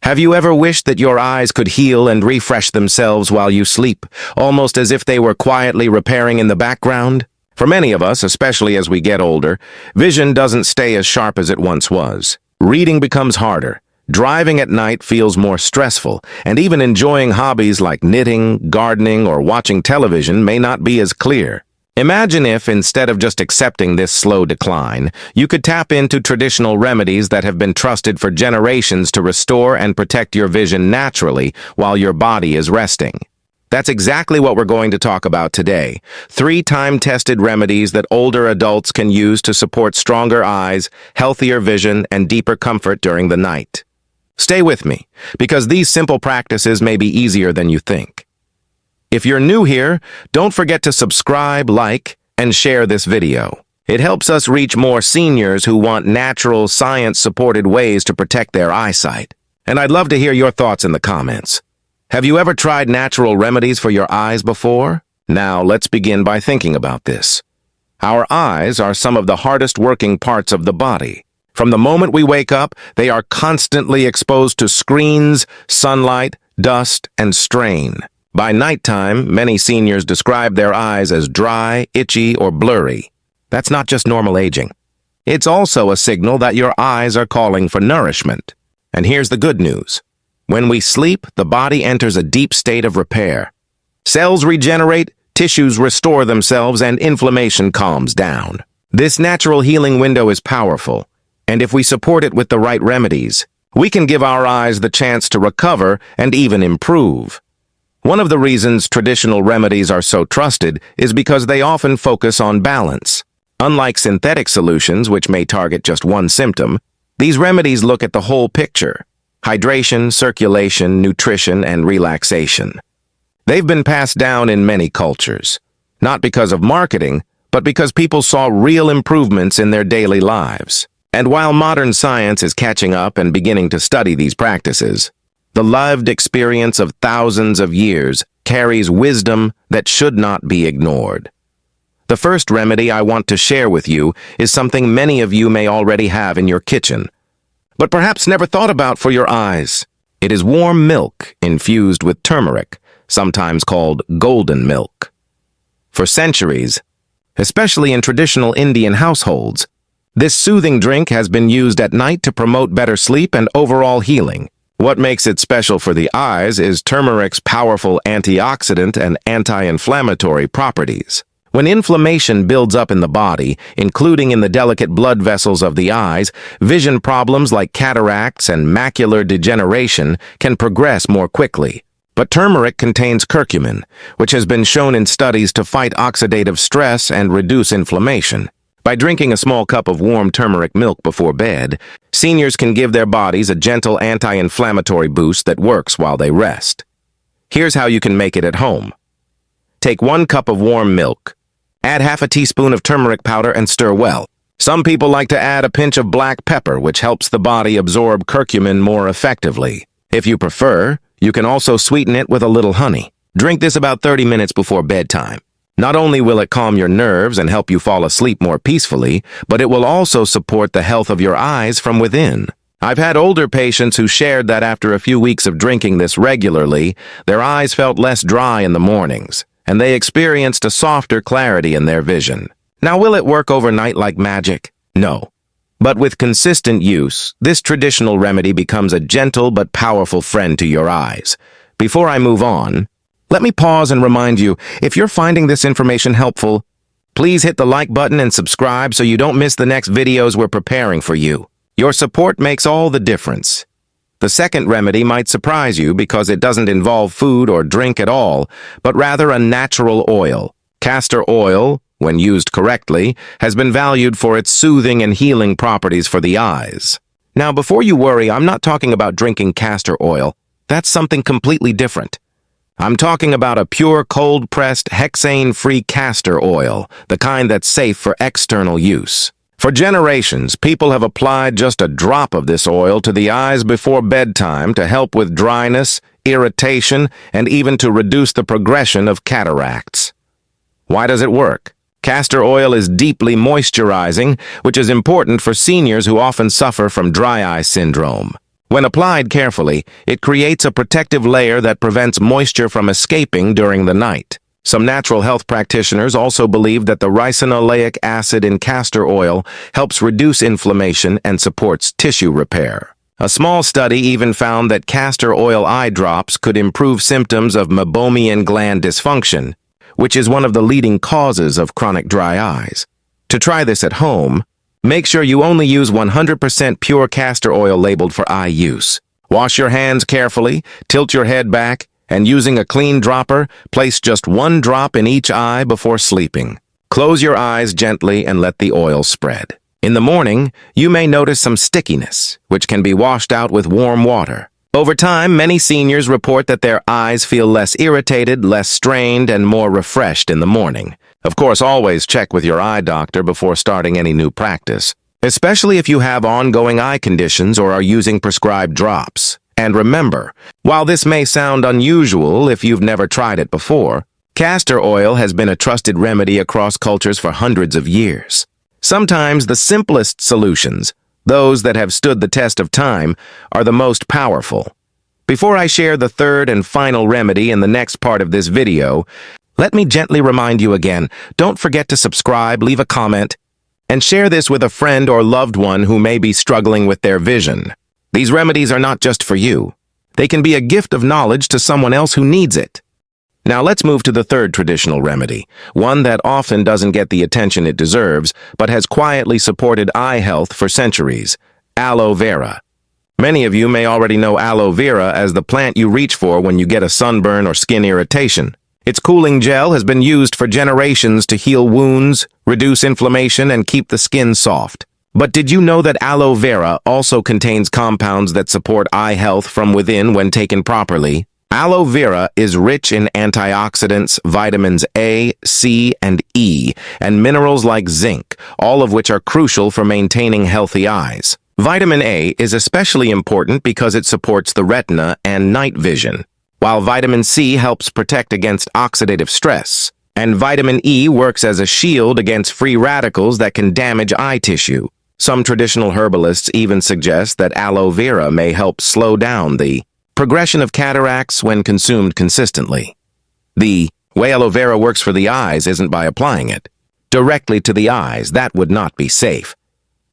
Have you ever wished that your eyes could heal and refresh themselves while you sleep, almost as if they were quietly repairing in the background? For many of us, especially as we get older, vision doesn't stay as sharp as it once was. Reading becomes harder. Driving at night feels more stressful, and even enjoying hobbies like knitting, gardening, or watching television may not be as clear. Imagine if, instead of just accepting this slow decline, you could tap into traditional remedies that have been trusted for generations to restore and protect your vision naturally while your body is resting. That's exactly what we're going to talk about today. 3 time-tested remedies that older adults can use to support stronger eyes, healthier vision, and deeper comfort during the night. Stay with me, because these simple practices may be easier than you think. If you're new here, don't forget to subscribe, like, and share this video. It helps us reach more seniors who want natural, science-supported ways to protect their eyesight. And I'd love to hear your thoughts in the comments. Have you ever tried natural remedies for your eyes before? Now, let's begin by thinking about this. Our eyes are some of the hardest working parts of the body. From the moment we wake up, they are constantly exposed to screens, sunlight, dust, and strain. By nighttime, many seniors describe their eyes as dry, itchy, or blurry. That's not just normal aging. It's also a signal that your eyes are calling for nourishment. And here's the good news. When we sleep, the body enters a deep state of repair. Cells regenerate, tissues restore themselves, and inflammation calms down. This natural healing window is powerful, and if we support it with the right remedies, we can give our eyes the chance to recover and even improve. One of the reasons traditional remedies are so trusted is because they often focus on balance. Unlike synthetic solutions, which may target just one symptom, these remedies look at the whole picture: hydration, circulation, nutrition, and relaxation. They've been passed down in many cultures, not because of marketing, but because people saw real improvements in their daily lives. And while modern science is catching up and beginning to study these practices, the lived experience of thousands of years carries wisdom that should not be ignored. The first remedy I want to share with you is something many of you may already have in your kitchen, but perhaps never thought about for your eyes. It is warm milk infused with turmeric, sometimes called golden milk. For centuries, especially in traditional Indian households, this soothing drink has been used at night to promote better sleep and overall healing. What makes it special for the eyes is turmeric's powerful antioxidant and anti-inflammatory properties. When inflammation builds up in the body, including in the delicate blood vessels of the eyes, vision problems like cataracts and macular degeneration can progress more quickly. But turmeric contains curcumin, which has been shown in studies to fight oxidative stress and reduce inflammation. By drinking a small cup of warm turmeric milk before bed, seniors can give their bodies a gentle anti-inflammatory boost that works while they rest. Here's how you can make it at home. Take 1 cup of warm milk. Add half a teaspoon of turmeric powder and stir well. Some people like to add a pinch of black pepper, which helps the body absorb curcumin more effectively. If you prefer, you can also sweeten it with a little honey. Drink this about 30 minutes before bedtime. Not only will it calm your nerves and help you fall asleep more peacefully, but it will also support the health of your eyes from within. I've had older patients who shared that after a few weeks of drinking this regularly, their eyes felt less dry in the mornings, and they experienced a softer clarity in their vision. Now, will it work overnight like magic? No. But with consistent use, this traditional remedy becomes a gentle but powerful friend to your eyes. Before I move on, let me pause and remind you, if you're finding this information helpful, please hit the like button and subscribe so you don't miss the next videos we're preparing for you. Your support makes all the difference. The second remedy might surprise you because it doesn't involve food or drink at all, but rather a natural oil. Castor oil, when used correctly, has been valued for its soothing and healing properties for the eyes. Now, before you worry, I'm not talking about drinking castor oil. That's something completely different. I'm talking about a pure cold-pressed, hexane-free castor oil, the kind that's safe for external use. For generations, people have applied just a drop of this oil to the eyes before bedtime to help with dryness, irritation, and even to reduce the progression of cataracts. Why does it work? Castor oil is deeply moisturizing, which is important for seniors who often suffer from dry eye syndrome. When applied carefully, it creates a protective layer that prevents moisture from escaping during the night. Some natural health practitioners also believe that the ricinoleic acid in castor oil helps reduce inflammation and supports tissue repair. A small study even found that castor oil eye drops could improve symptoms of meibomian gland dysfunction, which is one of the leading causes of chronic dry eyes. To try this at home, make sure you only use 100% pure castor oil labeled for eye use. Wash your hands carefully, tilt your head back, and using a clean dropper, place just 1 drop in each eye before sleeping. Close your eyes gently and let the oil spread. In the morning, you may notice some stickiness, which can be washed out with warm water. Over time, many seniors report that their eyes feel less irritated, less strained, and more refreshed in the morning. Of course, always check with your eye doctor before starting any new practice, especially if you have ongoing eye conditions or are using prescribed drops. And remember, while this may sound unusual if you've never tried it before, castor oil has been a trusted remedy across cultures for hundreds of years. Sometimes the simplest solutions, those that have stood the test of time, are the most powerful. Before I share the third and final remedy in the next part of this video, let me gently remind you again, don't forget to subscribe, leave a comment, and share this with a friend or loved one who may be struggling with their vision. These remedies are not just for you. They can be a gift of knowledge to someone else who needs it. Now let's move to the third traditional remedy, one that often doesn't get the attention it deserves, but has quietly supported eye health for centuries: aloe vera. Many of you may already know aloe vera as the plant you reach for when you get a sunburn or skin irritation. Its cooling gel has been used for generations to heal wounds, reduce inflammation, and keep the skin soft. But did you know that aloe vera also contains compounds that support eye health from within when taken properly? Aloe vera is rich in antioxidants, vitamins A, C, and E, and minerals like zinc, all of which are crucial for maintaining healthy eyes. Vitamin A is especially important because it supports the retina and night vision, while vitamin C helps protect against oxidative stress, and vitamin E works as a shield against free radicals that can damage eye tissue. Some traditional herbalists even suggest that aloe vera may help slow down the progression of cataracts when consumed consistently. The way aloe vera works for the eyes isn't by applying it directly to the eyes. That would not be safe.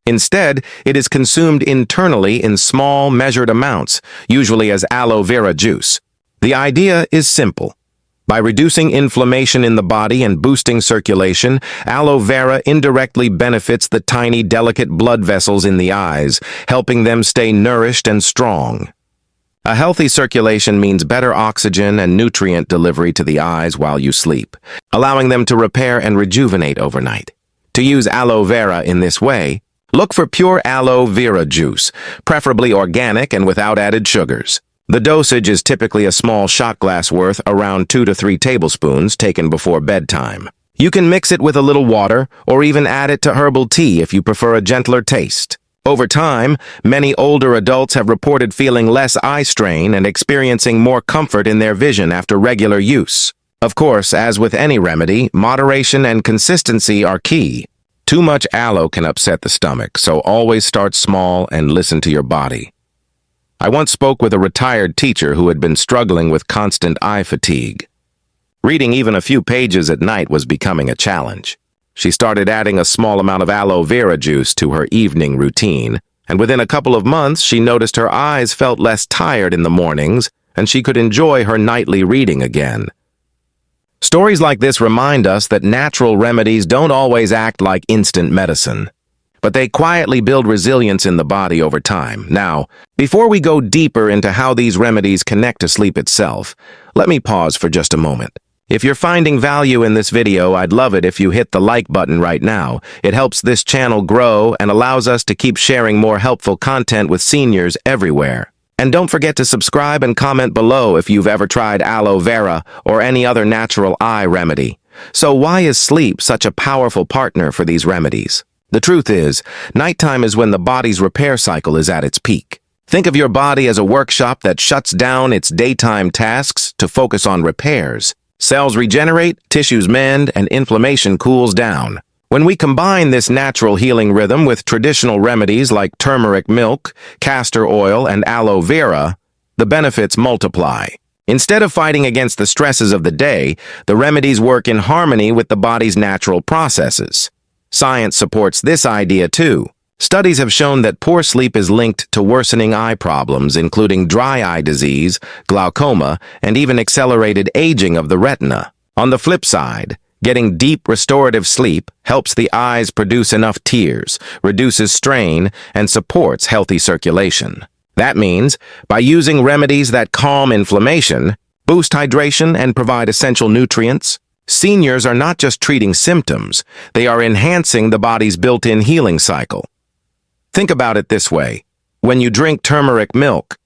Instead, it is consumed internally in small, measured amounts, usually as aloe vera juice. The idea is simple. By reducing inflammation in the body and boosting circulation, aloe vera indirectly benefits the tiny, delicate blood vessels in the eyes, helping them stay nourished and strong. A healthy circulation means better oxygen and nutrient delivery to the eyes while you sleep, allowing them to repair and rejuvenate overnight. To use aloe vera in this way, look for pure aloe vera juice, preferably organic and without added sugars. The dosage is typically a small shot glass worth, around 2 to 3 tablespoons, taken before bedtime. You can mix it with a little water or even add it to herbal tea if you prefer a gentler taste. Over time, many older adults have reported feeling less eye strain and experiencing more comfort in their vision after regular use. Of course, as with any remedy, moderation and consistency are key. Too much aloe can upset the stomach, so always start small and listen to your body. I once spoke with a retired teacher who had been struggling with constant eye fatigue. Reading even a few pages at night was becoming a challenge. She started adding a small amount of aloe vera juice to her evening routine, and within a couple of months she noticed her eyes felt less tired in the mornings and she could enjoy her nightly reading again. Stories like this remind us that natural remedies don't always act like instant medicine, but they quietly build resilience in the body over time. Now, before we go deeper into how these remedies connect to sleep itself, let me pause for just a moment. If you're finding value in this video, I'd love it if you hit the like button right now. It helps this channel grow and allows us to keep sharing more helpful content with seniors everywhere. And don't forget to subscribe and comment below if you've ever tried aloe vera or any other natural eye remedy. So why is sleep such a powerful partner for these remedies? The truth is, nighttime is when the body's repair cycle is at its peak. Think of your body as a workshop that shuts down its daytime tasks to focus on repairs. Cells regenerate, tissues mend, and inflammation cools down. When we combine this natural healing rhythm with traditional remedies like turmeric milk, castor oil, and aloe vera, the benefits multiply. Instead of fighting against the stresses of the day, the remedies work in harmony with the body's natural processes. Science supports this idea too. Studies have shown that poor sleep is linked to worsening eye problems, including dry eye disease, glaucoma, and even accelerated aging of the retina. On the flip side, getting deep restorative sleep helps the eyes produce enough tears, reduces strain, and supports healthy circulation. That means, by using remedies that calm inflammation, boost hydration, and provide essential nutrients, seniors are not just treating symptoms, they are enhancing the body's built-in healing cycle. Think about it this way. When you drink turmeric milk,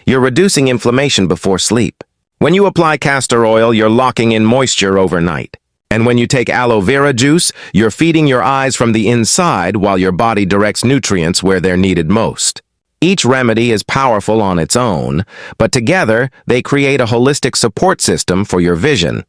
you're reducing inflammation before sleep. When you apply castor oil, you're locking in moisture overnight. And when you take aloe vera juice, you're feeding your eyes from the inside while your body directs nutrients where they're needed most. Each remedy is powerful on its own, but together they create a holistic support system for your vision.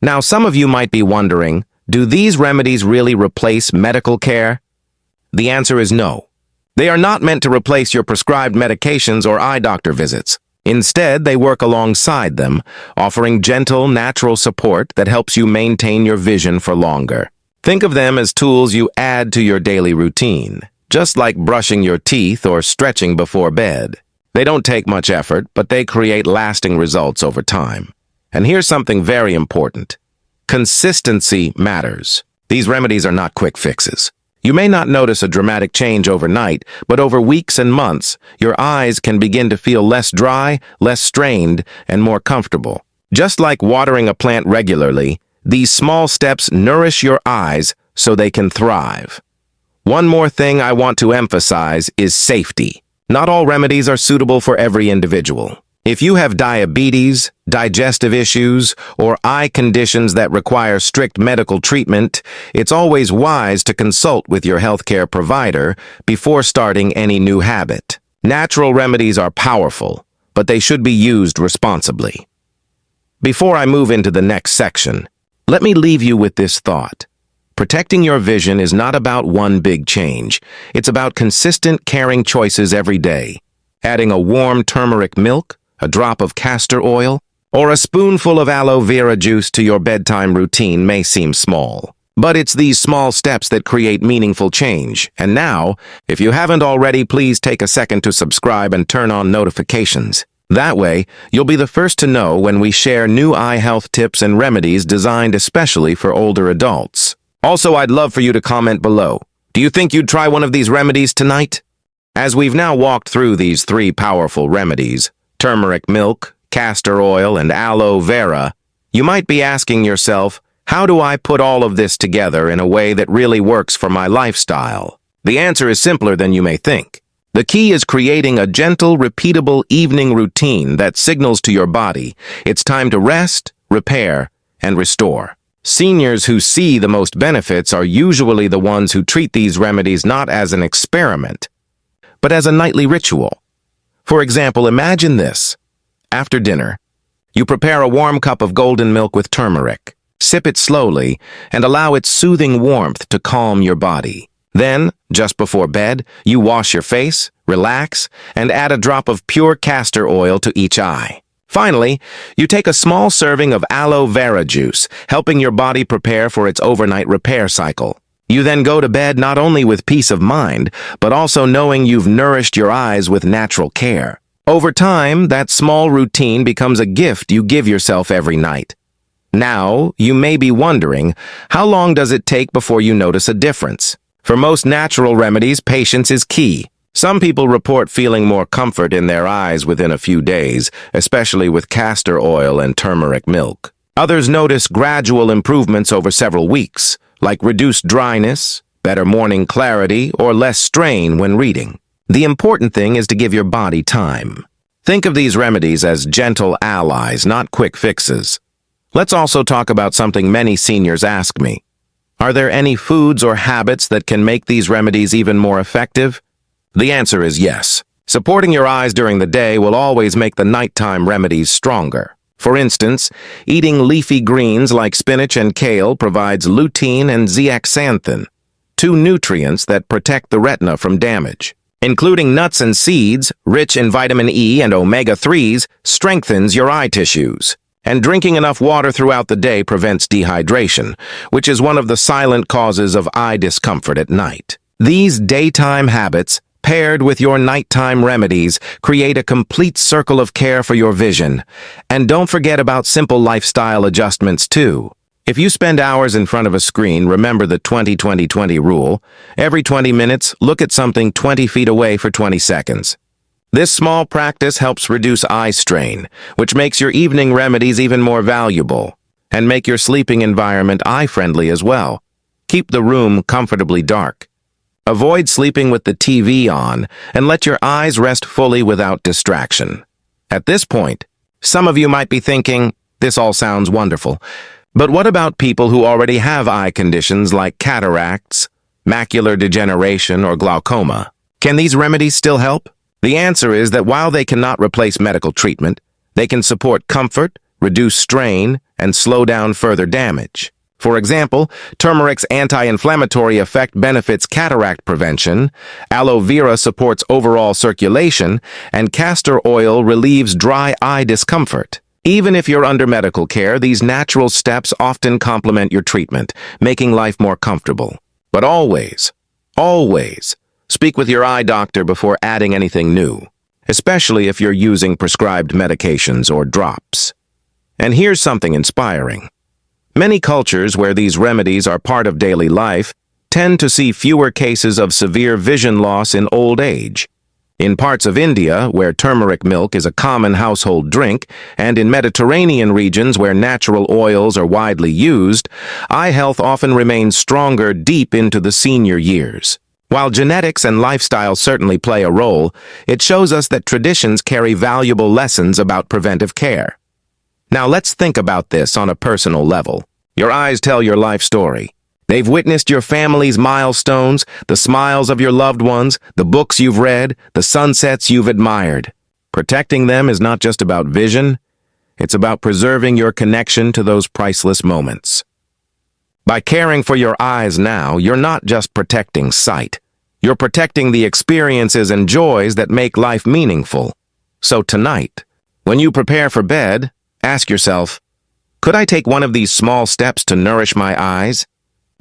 Now, some of you might be wondering, do these remedies really replace medical care? The answer is no. They are not meant to replace your prescribed medications or eye doctor visits. Instead, they work alongside them, offering gentle, natural support that helps you maintain your vision for longer. Think of them as tools you add to your daily routine, just like brushing your teeth or stretching before bed. They don't take much effort, but they create lasting results over time. And here's something very important. Consistency matters. These remedies are not quick fixes. You may not notice a dramatic change overnight, but over weeks and months, your eyes can begin to feel less dry, less strained, and more comfortable. Just like watering a plant regularly, these small steps nourish your eyes so they can thrive. One more thing I want to emphasize is safety. Not all remedies are suitable for every individual. If you have diabetes, digestive issues, or eye conditions that require strict medical treatment, it's always wise to consult with your healthcare provider before starting any new habit. Natural remedies are powerful, but they should be used responsibly. Before I move into the next section, let me leave you with this thought. Protecting your vision is not about one big change. It's about consistent, caring choices every day. Adding a warm turmeric milk, a drop of castor oil, or a spoonful of aloe vera juice to your bedtime routine may seem small. But it's these small steps that create meaningful change. And now, if you haven't already, please take a second to subscribe and turn on notifications. That way, you'll be the first to know when we share new eye health tips and remedies designed especially for older adults. Also, I'd love for you to comment below. Do you think you'd try one of these remedies tonight? As we've now walked through these 3 powerful remedies, turmeric milk, castor oil, and aloe vera, you might be asking yourself, how do I put all of this together in a way that really works for my lifestyle? The answer is simpler than you may think. The key is creating a gentle, repeatable evening routine that signals to your body it's time to rest, repair, and restore. Seniors who see the most benefits are usually the ones who treat these remedies not as an experiment, but as a nightly ritual. For example, imagine this. After dinner, you prepare a warm cup of golden milk with turmeric. Sip it slowly and allow its soothing warmth to calm your body. Then, just before bed, you wash your face, relax, and add a drop of pure castor oil to each eye. Finally, you take a small serving of aloe vera juice, helping your body prepare for its overnight repair cycle. You then go to bed not only with peace of mind, but also knowing you've nourished your eyes with natural care. Over time, that small routine becomes a gift you give yourself every night. Now, you may be wondering, how long does it take before you notice a difference? For most natural remedies, patience is key. Some people report feeling more comfort in their eyes within a few days, especially with castor oil and turmeric milk. Others notice gradual improvements over several weeks, like reduced dryness, better morning clarity, or less strain when reading. The important thing is to give your body time. Think of these remedies as gentle allies, not quick fixes. Let's also talk about something many seniors ask me. Are there any foods or habits that can make these remedies even more effective? The answer is yes. Supporting your eyes during the day will always make the nighttime remedies stronger. For instance, eating leafy greens like spinach and kale provides lutein and zeaxanthin, two nutrients that protect the retina from damage. Including nuts and seeds, rich in vitamin E and omega-3s, strengthens your eye tissues. And drinking enough water throughout the day prevents dehydration, which is one of the silent causes of eye discomfort at night. These daytime habits, paired with your nighttime remedies, create a complete circle of care for your vision. And don't forget about simple lifestyle adjustments too. If you spend hours in front of a screen, remember the 20-20-20 rule. Every 20 minutes, look at something 20 feet away for 20 seconds. This small practice helps reduce eye strain, which makes your evening remedies even more valuable, and make your sleeping environment eye-friendly as well. Keep the room comfortably dark. Avoid sleeping with the TV on, and let your eyes rest fully without distraction. At this point, some of you might be thinking, this all sounds wonderful. But what about people who already have eye conditions like cataracts, macular degeneration, or glaucoma? Can these remedies still help? The answer is that while they cannot replace medical treatment, they can support comfort, reduce strain, and slow down further damage. For example, turmeric's anti-inflammatory effect benefits cataract prevention, aloe vera supports overall circulation, and castor oil relieves dry eye discomfort. Even if you're under medical care, these natural steps often complement your treatment, making life more comfortable. But always, speak with your eye doctor before adding anything new, especially if you're using prescribed medications or drops. And here's something inspiring. Many cultures where these remedies are part of daily life tend to see fewer cases of severe vision loss in old age. In parts of India, where turmeric milk is a common household drink, and in Mediterranean regions where natural oils are widely used, eye health often remains stronger deep into the senior years. While genetics and lifestyle certainly play a role, it shows us that traditions carry valuable lessons about preventive care. Now let's think about this on a personal level. Your eyes tell your life story. They've witnessed your family's milestones, the smiles of your loved ones, the books you've read, the sunsets you've admired. Protecting them is not just about vision, it's about preserving your connection to those priceless moments. By caring for your eyes now, you're not just protecting sight. You're protecting the experiences and joys that make life meaningful. So tonight, when you prepare for bed, ask yourself, could I take one of these small steps to nourish my eyes?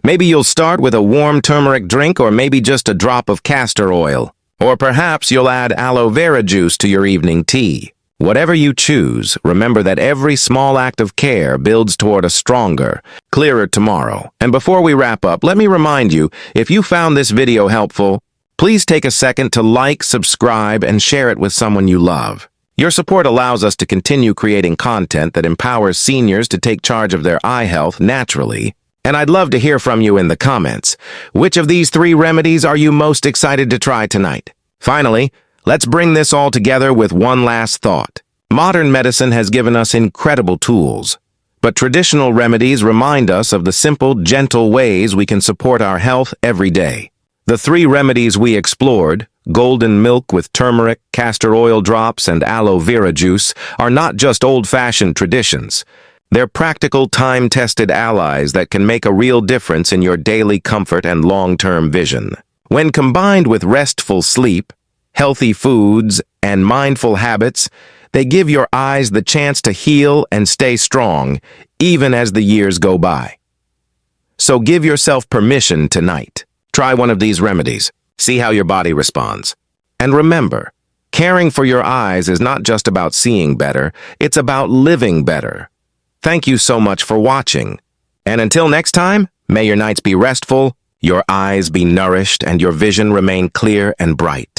Maybe you'll start with a warm turmeric drink, or maybe just a drop of castor oil. Or perhaps you'll add aloe vera juice to your evening tea. Whatever you choose, remember that every small act of care builds toward a stronger, clearer tomorrow. And before we wrap up, let me remind you, if you found this video helpful, please take a second to like, subscribe, and share it with someone you love. Your support allows us to continue creating content that empowers seniors to take charge of their eye health naturally. And I'd love to hear from you in the comments. Which of these 3 remedies are you most excited to try tonight? Finally, let's bring this all together with one last thought. Modern medicine has given us incredible tools, but traditional remedies remind us of the simple, gentle ways we can support our health every day. The 3 remedies we explored, golden milk with turmeric, castor oil drops, and aloe vera juice, are not just old-fashioned traditions. They're practical, time-tested allies that can make a real difference in your daily comfort and long-term vision. When combined with restful sleep, healthy foods, and mindful habits, they give your eyes the chance to heal and stay strong, even as the years go by. So give yourself permission tonight. Try one of these remedies. See how your body responds. And remember, caring for your eyes is not just about seeing better, it's about living better. Thank you so much for watching. And until next time, may your nights be restful, your eyes be nourished, and your vision remain clear and bright.